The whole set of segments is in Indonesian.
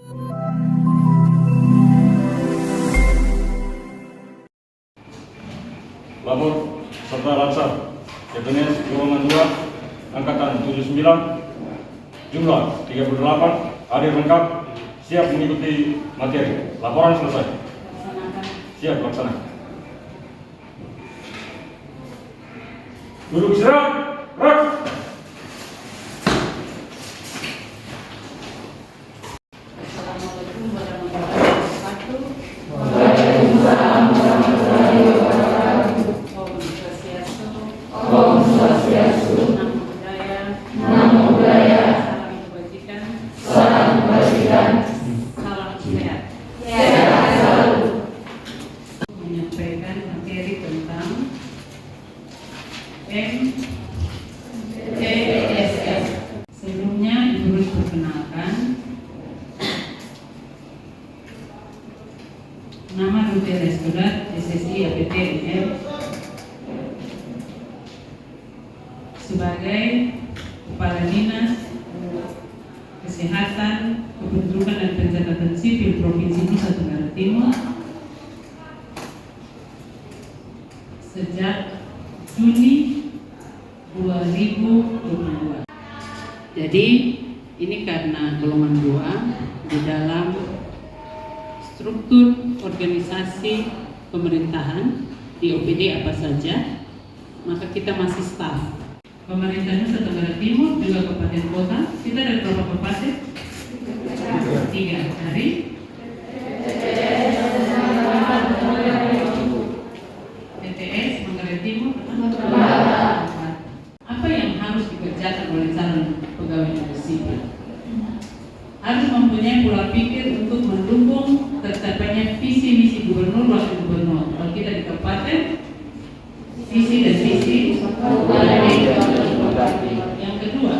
Lapor serta laksar CPNS Golongan 2 Angkatan 79 jumlah 38 hadir lengkap, siap mengikuti materi. Laporan selesai. Siap laksanakan. Duduk istirahat. Rak. Assalamualaikum warahmatullahi wabarakatuh. Waalaikumsalam warahmatullahi wabarakatuh. Om Swastiastu. Om Swastiastu. Namo Buddhaya. Salam kebajikan. Salam kebajikan. Salam sehat. Sehat selalu. Menyampaikan materi tentang MTSS. Sebelumnya Ibu harus perkenalkan. Nama Ruti Restorat SSI APT UM sebagai Kepala Dinas Kesehatan, Kependudukan dan Pencatatan Sipil Provinsi Nusa Tenggara Timur sejak Juni 2022. Jadi ini karena golongan 2 di dalam struktur organisasi pemerintahan di OPD apa saja, maka kita masih staf. Pemerintah Nusa Tenggara Timur juga kabupaten kota. Kita ada berapa kabupaten? 3 dari TTS Manggarai Timur. Apa yang harus dikerjakan oleh calon pegawai negeri sipil? Harus mempunyai pola pikir untuk mendukung tercapainya visi misi gubernur wakil gubernur. Kalau kita di kabupaten, visi dan misi. Yang kedua,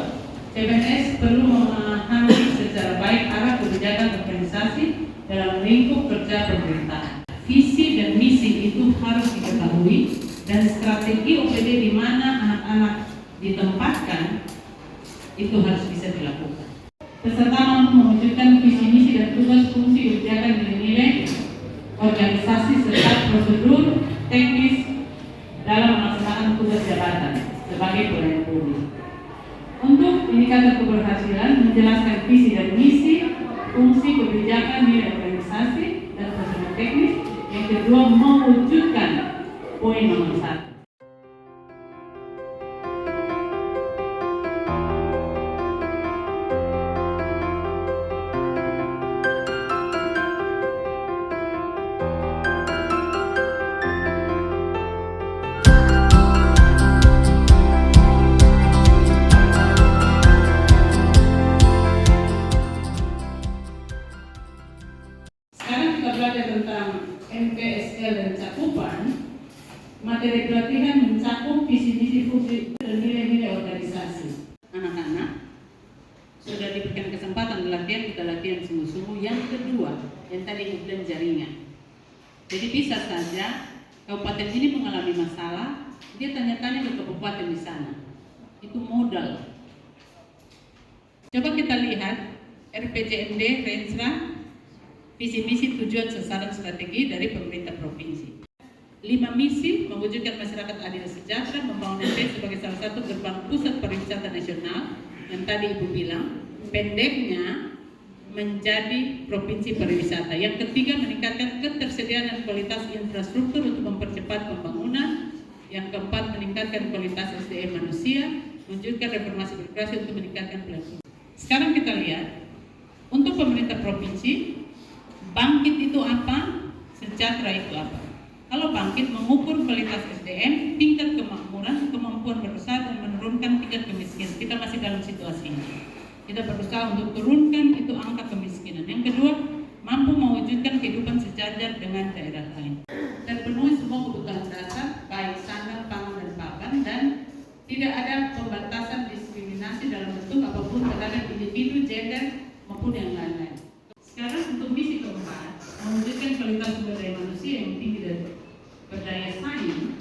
CPNS perlu memahami secara baik arah kebijakan organisasi dalam lingkup kerja pemerintahan. Visi dan misi itu harus diketahui dan strategi OPD di mana anak-anak ditempatkan itu harus bisa dilakukan. Peserta mampu mewujudkan visi misi dan tugas fungsi kebijakan nilai-nilai organisasi serta prosedur teknis dalam melaksanakan tugas jabatan sebagai pelayan publik. Untuk indikator keberhasilan menjelaskan visi dan misi, fungsi kebijakan nilai organisasi dan prosedur teknis. Yang kedua, mewujudkan poin nomor 1. Sekarang kita belajar tentang MPSL dan cakupan. Materi pelatihan mencakup visi misi fungsi dan nilai-nilai organisasi. Anak-anak sudah diberikan kesempatan latihan, kita latihan sungguh-sungguh. Yang kedua, yang tadi bilang jaringan. Jadi bisa saja kabupaten ini mengalami masalah, dia tanya-tanya ke kabupaten di sana. Itu modal. Coba kita lihat RPJMD, Rensra, visi misi tujuan sasaran strategi dari pemerintah provinsi. 5 misi mewujudkan masyarakat adil sejahtera, membangun NTT sebagai salah satu gerbang pusat pariwisata nasional yang tadi Ibu bilang, pendeknya menjadi provinsi pariwisata. Yang ketiga, meningkatkan ketersediaan dan kualitas infrastruktur untuk mempercepat pembangunan. Yang keempat, meningkatkan kualitas SDM manusia, mewujudkan reformasi birokrasi untuk meningkatkan pelayanan. Sekarang kita lihat untuk pemerintah provinsi, bangkit itu apa? Sejahtera itu apa? Kalau bangkit mengukur kualitas SDM, tingkat kemakmuran, kemampuan berusaha dan menurunkan tingkat kemiskinan. Kita masih dalam situasi ini. Kita berusaha untuk turunkan itu angka kemiskinan. Yang kedua, mampu mewujudkan kehidupan sejajar dengan daerah lain. Terpenuhi semua kebutuhan dasar, baik sandang, pangan, dan pakan, dan tidak ada pembatasan diskriminasi dalam bentuk apapun terhadap individu, gender, maupun yang lain-lain. Sekarang untuk misi keempat, mewujudkan kualitas sumber daya manusia yang tinggi dan berdaya saing,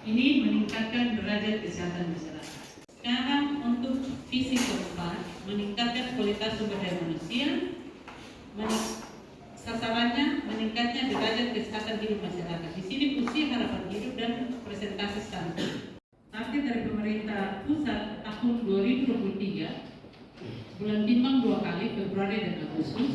ini meningkatkan derajat kesehatan masyarakat. Sekarang untuk visi keempat, meningkatkan kualitas sumber daya manusia, Sasarannya meningkatnya derajat kesehatan hidup masyarakat. Di sini usia harapan hidup dan presentasi stunting. Target dari pemerintah pusat tahun 2023 bulan timbang 2 kali, Februari dan Agustus,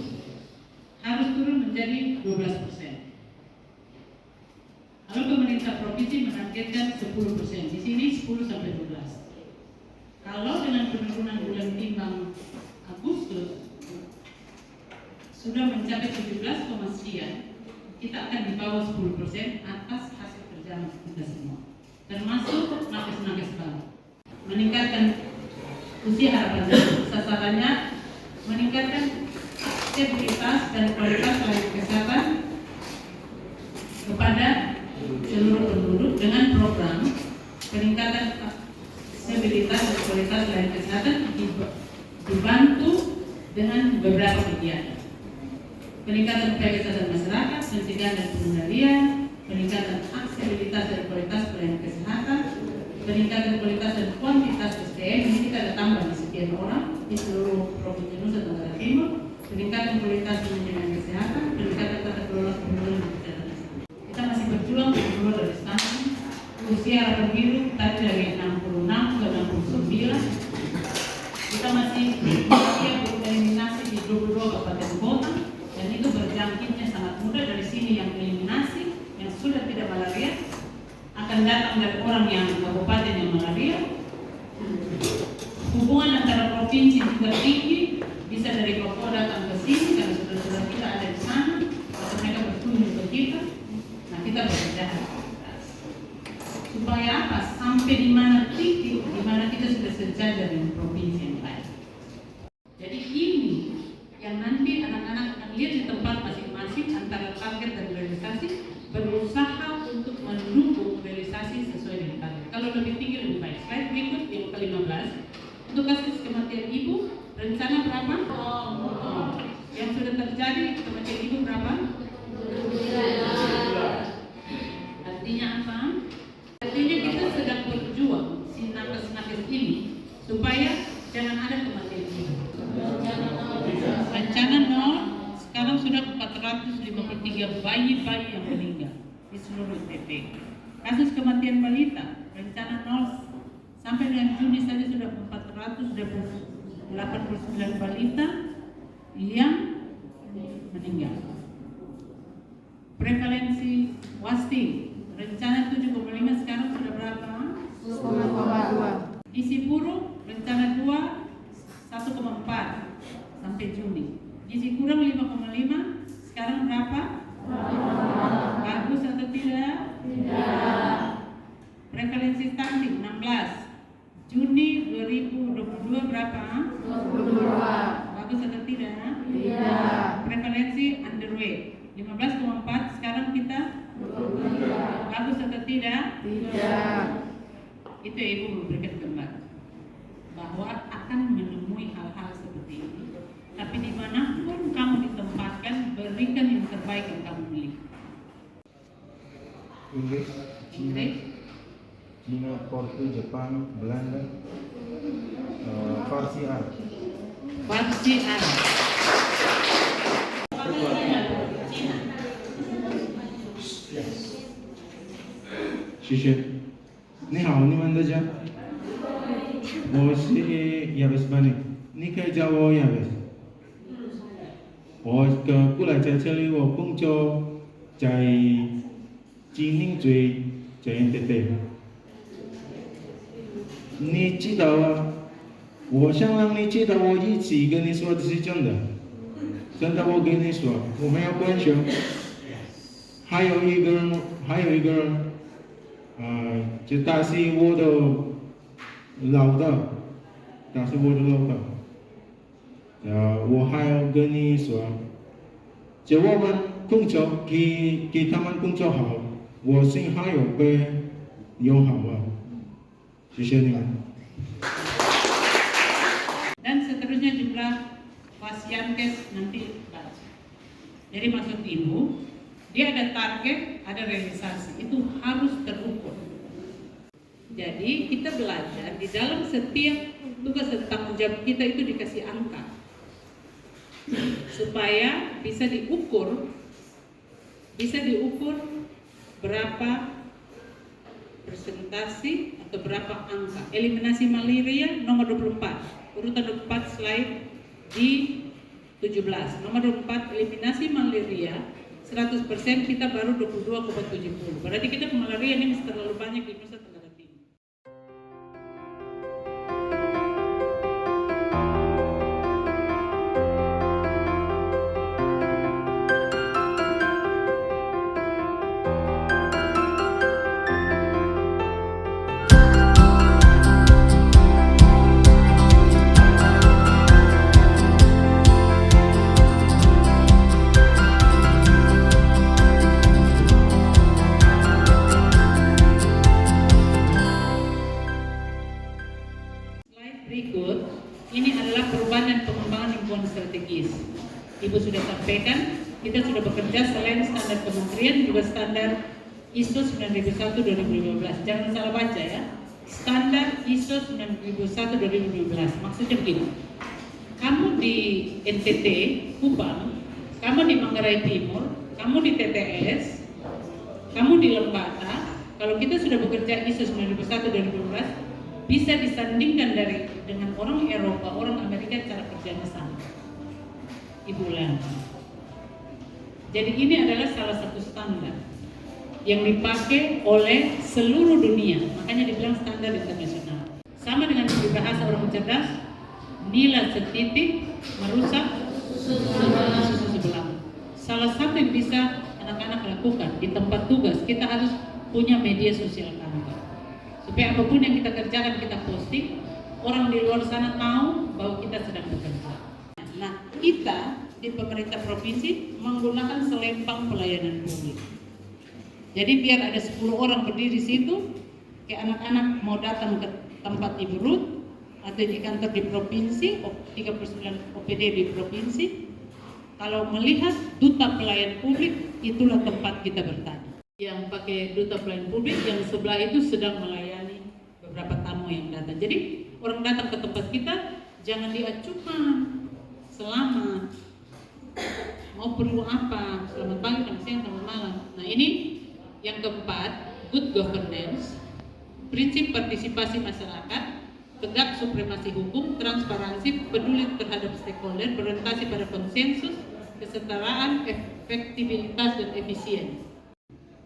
harus turun menjadi 12%. Lalu pemerintah provinsi menargetkan 10%. Di sini 10 sampai 12. Kalau dengan penurunan bulan timbang Agustus sudah mencapai 17, sekian, kita akan di bawah 10% atas hasil kerja kita semua, termasuk nakes-nakes baru. Meningkatkan usia harapan hidup, sasarannya meningkatkan aksesibilitas dan kualitas pelayanan kesehatan kepada seluruh penduduk dengan program peningkatan aksesibilitas dan kualitas pelayanan kesehatan dibantu dengan beberapa kegiatan. Peningkatan upaya kesehatan masyarakat, pencegahan dan pengendalian, peningkatan aksesibilitas dan kualitas pelayanan kesehatan, peningkatan kualitas dan kuantitas SDM. Ini kita ada tambah di sekian orang di seluruh Provinsi Nusa Tenggara Timur. Peningkatan kualitas manajemen kesehatan, peningkatan tata kelola pembangunan dan kesehatan. Kita masih berjuang untuk keluar dari stunting. Usia harapan hidup tadi dari 66 ke 69. Kita masih eliminasi di 22 kabupaten kota. Dan itu berjangkitnya sangat mudah. Dari sini yang eliminasi, yang sudah tidak malaria akan datang dari orang yang kabupaten yang malaria. Hubungan antara provinsi juga tinggi, bisa dari Papua datang ke sini karena saudara-saudara kita ada di sana, atau mereka berkunjung ke kita. Nah, kita bekerja supaya apa? Sampai di mana titik di mana kita sudah sejajar dengan provinsi yang lain. Jadi ini yang nanti anak-anak akan lihat di tempat masing-masing antara target dan realisasi, berusaha untuk mendukung realisasi sesuai dengan target. Kalau lebih tinggi lebih baik. Slide berikut yang ke-15. Untuk kasus kematian ibu, rencana berapa? Yang sudah terjadi kematian ibu berapa? Artinya apa? Artinya kita sedang berjuang si nakes-nakes ini supaya jangan ada kematian ibu. Rencana 0, sekarang sudah 453 bayi-bayi yang meninggal di seluruh NTB. Kasus kematian balita, rencana 0 sampai dengan Juni saja sudah 489 balita yang meninggal. Prevalensi wasting, rencana 7,5 sekarang sudah berapa? 1,2. Gizi buruk, rencana 2 1,4 sampai Juni. Gizi kurang 5,5, sekarang berapa? Bagus atau tidak? Tidak. Prevalensi stunting 16. Juni 2022 berapa? 22. Bagus atau tidak? Tidak. Prevalensi underweight 15,4, sekarang kita 23. Bagus atau tidak? Tidak. Itu ya, Ibu memberikan gambar bahwa akan menemui hal-hal seperti ini. Tapi dimanapun kamu ditempatkan, berikan yang terbaik yang kamu miliki. Inggris, Cina, Portugis, Jepang, Belanda, Farsi, Arab. Farsi, Arab. 谢谢。你好，你们大家，我是亚贝斯班尼，你可以叫我亚贝斯。我过来在这里，我工作在吉宁最在 NTB。你知道啊？我想让你知道，我一直跟你说的是真的，真的，我跟你说，我没有关系。还有一个人，就他是我的老大，我还要跟你说，就我们工作给他们工作好，我心还有被友好啊，谢谢你们。 Dan seterusnya jumlah Pasienkes nanti baca. Jadi maksud Ibu, dia ada target, ada realisasi, itu harus terukur. Jadi kita belajar di dalam setiap tugas dan tanggung jawab kita itu dikasih angka. supaya bisa diukur berapa persentase atau berapa angka. Eliminasi malaria nomor 24, urutan 24 slide di 17. Nomor 24, eliminasi malaria 100% kita baru 22,70. Berarti kita malaria ini masih terlalu banyak di Nusa Tenggara Timur. Berikut, ini adalah perubahan dan pengembangan lingkungan strategis. Ibu sudah sampaikan, kita sudah bekerja selain standar kementerian juga standar ISO 9001-2015. Jangan salah baca ya, standar ISO 9001-2015. Maksudnya begini, kamu di NTT, Kupang, kamu di Manggarai Timur, kamu di TTS, kamu di Lembata, kalau kita sudah bekerja ISO 9001-2015, bisa disandingkan dengan orang Eropa, orang Amerika cara kerjanya sama. Ibu ulang. Jadi ini adalah salah satu standar yang dipakai oleh seluruh dunia. Makanya dibilang standar internasional. Sama dengan bahasa orang cerdas, nilai setitik merusak susu sebelah. Salah satu yang bisa anak-anak lakukan di tempat tugas, kita harus punya media sosial kantor. Supaya apapun yang kita kerjakan kita posting, orang di luar sana tahu bahwa kita sedang bekerja. Nah, kita di pemerintah provinsi menggunakan selempang pelayanan publik. Jadi biar ada 10 orang berdiri di situ, kayak anak-anak mau datang ke tempat Ibu Ruth atau di kantor di provinsi, 39 OPD di provinsi, kalau melihat duta pelayan publik, itulah tempat kita bertanya. Yang pakai duta pelayan publik, yang sebelah itu sedang melayani beberapa tamu yang datang. Jadi orang datang ke tempat kita jangan diacukan selamat, mau perlu apa, selamat pagi, selamat siang, selamat malam. Nah ini yang keempat, good governance, prinsip partisipasi masyarakat, tegak supremasi hukum, transparansi, peduli terhadap stakeholder, berorientasi pada konsensus, kesetaraan, efektivitas dan efisien.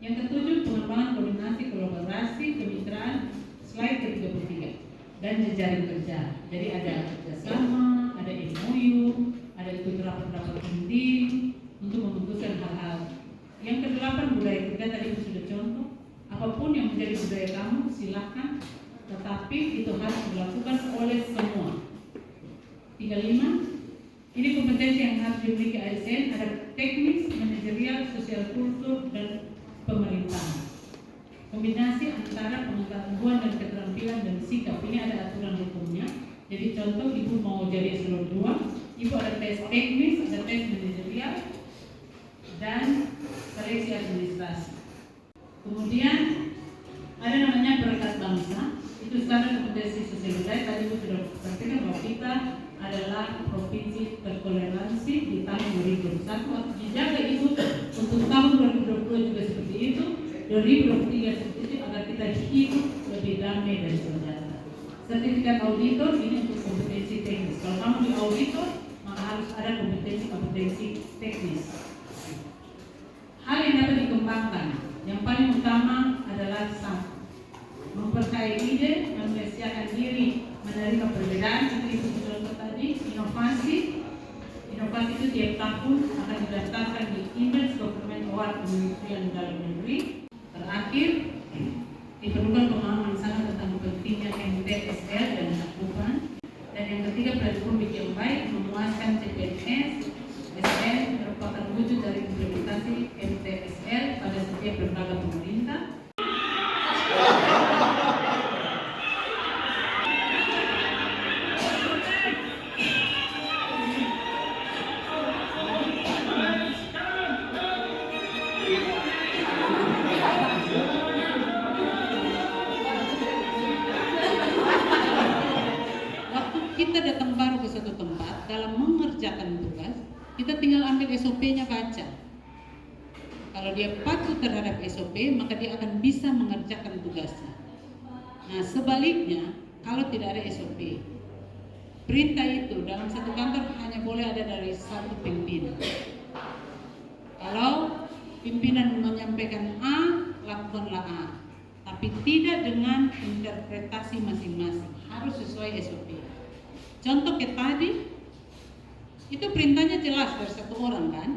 Yang ketujuh, pengembangan koordinasi, kolaborasi, kemitraan, slide ke-33, dan jejaring kerja. Jadi ada kerjasama, ada MOU, ada ikut rapat-rapat inti untuk memutuskan hal-hal. Yang ke-8, budaya kerja, tadi itu sudah contoh. Apapun yang menjadi budaya kamu, silakan, tetapi itu harus dilakukan oleh semua. 35, ini kompetensi yang harus dimiliki ASN, ada teknis, manajerial, sosial kultur, dan pemerintahan. Kombinasi antara pengetahuan dan keterampilan dan sikap, ini ada aturan hukumnya. Jadi contoh, Ibu mau jadi eselon 2, Ibu ada tes teknis, ada tes manajerial, dan seleksi administrasi. Kemudian ada namanya perekat bangsa, itu standar kompetensi sosial budaya. Tadi Ibu sudah sampaikan bahwa kita adalah provinsi tertoleransi di tahun 2021, dijaga itu untuk tahun 2022 juga seperti itu, 2023 seperti itu, agar kita hidup lebih damai dan sejahtera. Sertifikat auditor ini untuk kompetensi teknis. Kalau kamu di auditor, maka harus ada kompetensi teknis. Hal yang dapat dikembangkan, yang paling utama adalah satu, memperkaya ide, mempersiapkan diri, menerima perbedaan. Itu contoh tadi, inovasi itu tiap tahun akan didaftarkan di Image Government Award Kementerian Dalam Negeri. Terakhir, diperlukan pemahaman sangat tentang pentingnya MTSL dan cakupan. Dan yang ketiga, platform yang baik, memuaskan CPNS, SN merupakan wujud dari implementasi MTSL pada setiap lembaga pemerintah. Kita datang baru ke suatu tempat dalam mengerjakan tugas, Kita tinggal ambil SOP-nya baca. Kalau dia patuh terhadap SOP, maka dia akan bisa mengerjakan tugasnya. Nah, sebaliknya, kalau tidak ada SOP, perintah itu dalam satu kantor hanya boleh ada dari satu pimpinan. Kalau pimpinan menyampaikan A, lakukanlah A, tapi tidak dengan interpretasi masing-masing, harus sesuai SOP. Contoh kayak tadi, itu perintahnya jelas dari satu orang kan,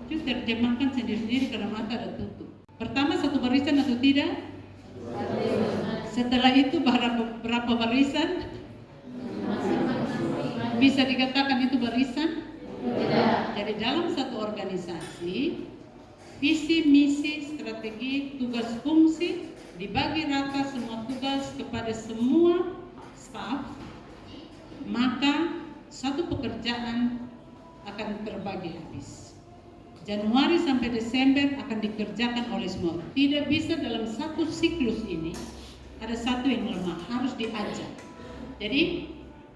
itu terjemahkan sendiri-sendiri karena mata ada tutup. Pertama satu barisan atau tidak? Setelah itu berapa barisan? Bisa dikatakan itu barisan? Tidak. Jadi dalam satu organisasi, visi, misi, strategi, tugas, fungsi dibagi rata semua tugas kepada semua staf, maka satu pekerjaan akan terbagi habis. Januari sampai Desember akan dikerjakan oleh semua. Tidak bisa dalam satu siklus ini ada satu yang lemah, harus diajak. Jadi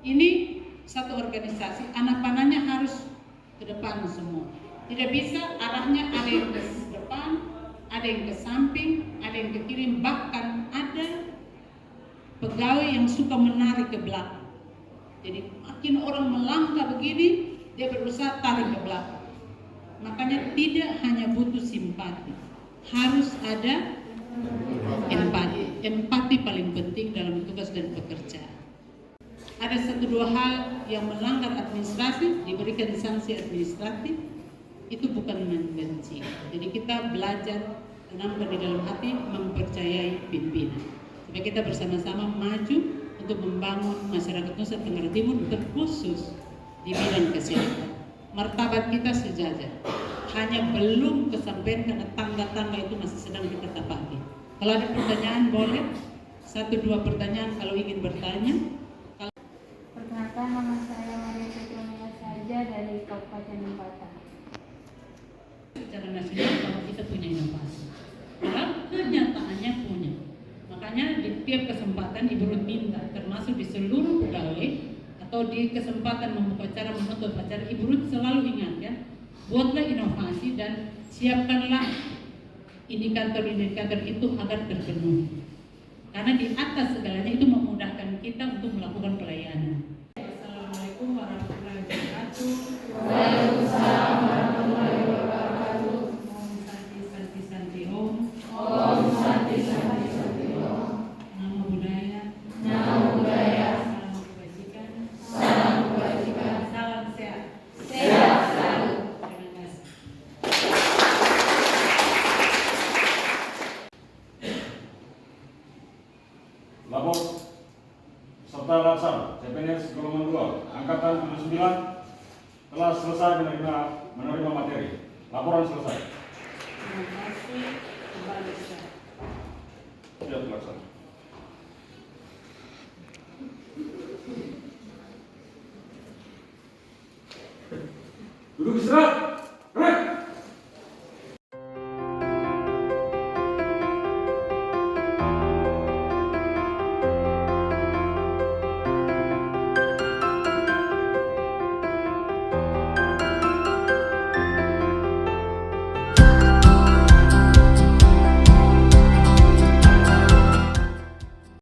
ini satu organisasi, anak panahnya harus ke depan semua. Tidak bisa arahnya ada yang ke depan, ada yang ke samping, ada yang ke kiri, bahkan ada pegawai yang suka menarik ke belakang. Jadi makin orang melangkah begini, dia berusaha tarik ke belakang. Makanya tidak hanya butuh simpati, harus ada empati. Empati paling penting dalam tugas dan pekerjaan. Ada satu dua hal yang melanggar administrasi, diberikan sanksi administratif, itu bukan membenci. Jadi kita belajar tanamkan di dalam hati, mempercayai pimpinan. Supaya kita bersama-sama maju untuk membangun masyarakat Nusa Tenggara Timur, terkhusus di bidang kesehatan. Martabat kita sejajar, hanya belum kesampaian karena tangga-tangga itu masih sedang kita tapaki. Kalau ada pertanyaan boleh, satu dua pertanyaan kalau ingin bertanya. Perkenalkan, nama saya Maria Petronia saja dari Kabupaten Lembata. Secara nasional kalau kita punya inovasi, kalau kenyataannya punya, makanya di tiap kesempatan Ibu Ruth minta, termasuk di seluruh pegawai atau di kesempatan membuka acara, menutup acara, Ibu Ruth selalu ingatkan, buatlah inovasi dan siapkanlah indikator-indikator itu agar terpenuhi. Karena di atas segalanya itu memudahkan kita untuk melakukan pelayanan. Assalamualaikum warahmatullahi wabarakatuh. Waalaikumsalam warahmatullahi wabarakatuh. Om Santi Santi Santi Om. Om Santi Santi Santi Om. Nama budaya. Nama budaya. Salam kebajikan. Salam kebajikan. Salam sehat. Sehat selalu. Terima kasih. Lapor serta laksar CPNS golongan 2 angkatan 79 telah selesai menerima materi. Laporan selesai. Terima kasih. Kembali sehat. Siap terlaksana. Duduk istirahat.